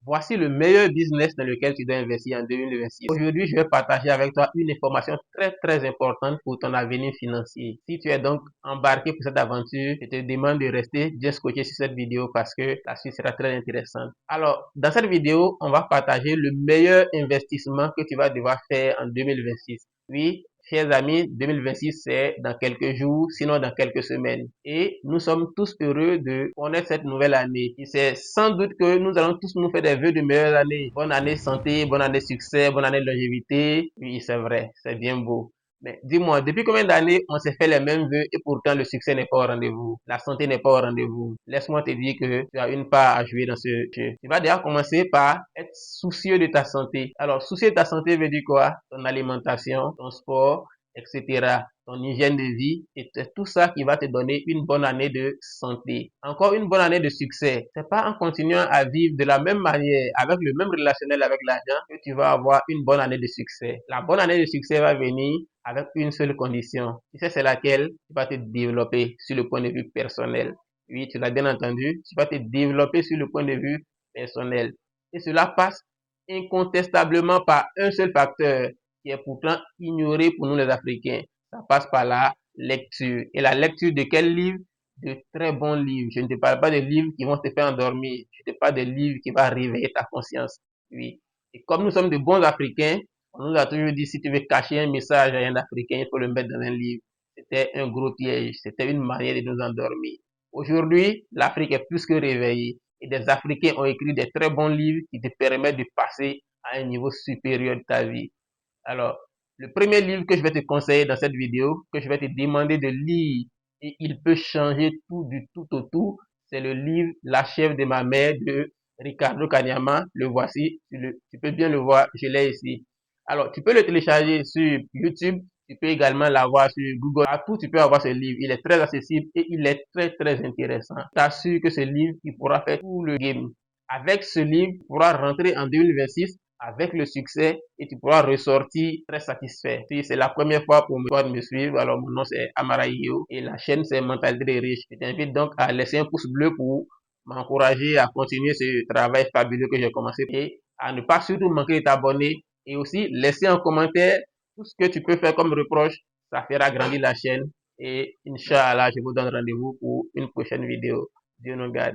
Voici le meilleur business dans lequel tu dois investir en 2026. Aujourd'hui, je vais partager avec toi une information très importante pour ton avenir financier. Si tu es donc embarqué pour cette aventure, je te demande de rester bien scotché sur cette vidéo parce que la suite sera très intéressante. Alors, dans cette vidéo, on va partager le meilleur investissement que tu vas devoir faire en 2026. Oui, chers amis, 2026, c'est dans quelques jours, sinon dans quelques semaines. Et nous sommes tous heureux de connaître cette nouvelle année. Et c'est sans doute que nous allons tous nous faire des vœux de meilleure année. Bonne année santé, bonne année succès, bonne année longévité. Oui, c'est vrai, c'est bien beau. Mais dis-moi, depuis combien d'années on s'est fait les mêmes vœux et pourtant le succès n'est pas au rendez-vous, la santé n'est pas au rendez-vous. Laisse-moi te dire que tu as une part à jouer dans ce jeu. Tu vas déjà commencer par être soucieux de ta santé. Alors, soucieux de ta santé veut dire quoi? Ton alimentation, ton sport, etc. Ton hygiène de vie, et c'est tout ça qui va te donner une bonne année de santé. Encore une bonne année de succès. C'est pas en continuant à vivre de la même manière, avec le même relationnel avec l'argent, que tu vas avoir une bonne année de succès. La bonne année de succès va venir avec une seule condition. Tu sais, c'est laquelle? Tu vas te développer sur le point de vue personnel. Oui, tu l'as bien entendu. Tu vas te développer sur le point de vue personnel. Et cela passe incontestablement par un seul facteur qui est pourtant ignoré pour nous les Africains. Ça passe par la lecture. Et la lecture de quel livre? De très bons livres. Je ne te parle pas de livres qui vont te faire endormir. Je te parle de livres qui vont réveiller ta conscience. Oui. Et comme nous sommes de bons Africains, on nous a toujours dit si tu veux cacher un message à un Africain, il faut le mettre dans un livre. C'était un gros piège. C'était une manière de nous endormir. Aujourd'hui, l'Afrique est plus que réveillée. Et des Africains ont écrit des très bons livres qui te permettent de passer à un niveau supérieur de ta vie. Alors, le premier livre que je vais te conseiller dans cette vidéo, que je vais te demander de lire, et il peut changer tout du tout au tout, c'est le livre La chèvre de ma mère de Ricardo Kanyama. Le voici, tu peux bien le voir, je l'ai ici. Alors, tu peux le télécharger sur YouTube, tu peux également l'avoir sur Google. Partout, tu peux avoir ce livre. Il est très accessible et il est très intéressant. Je t'assure que ce livre, il pourra faire tout le game. Avec ce livre, tu pourras rentrer en 2026 avec le succès et tu pourras ressortir très satisfait. Si c'est la première fois pour me suivre, alors mon nom c'est Amara Iyo et la chaîne c'est Mentalité des riches. Je t'invite donc à laisser un pouce bleu pour m'encourager à continuer ce travail fabuleux que j'ai commencé et à ne pas surtout manquer de t'abonner et aussi laisser en commentaire tout ce que tu peux faire comme reproche. Ça fera grandir la chaîne et Inch'Allah, je vous donne rendez-vous pour une prochaine vidéo. Dieu nous garde.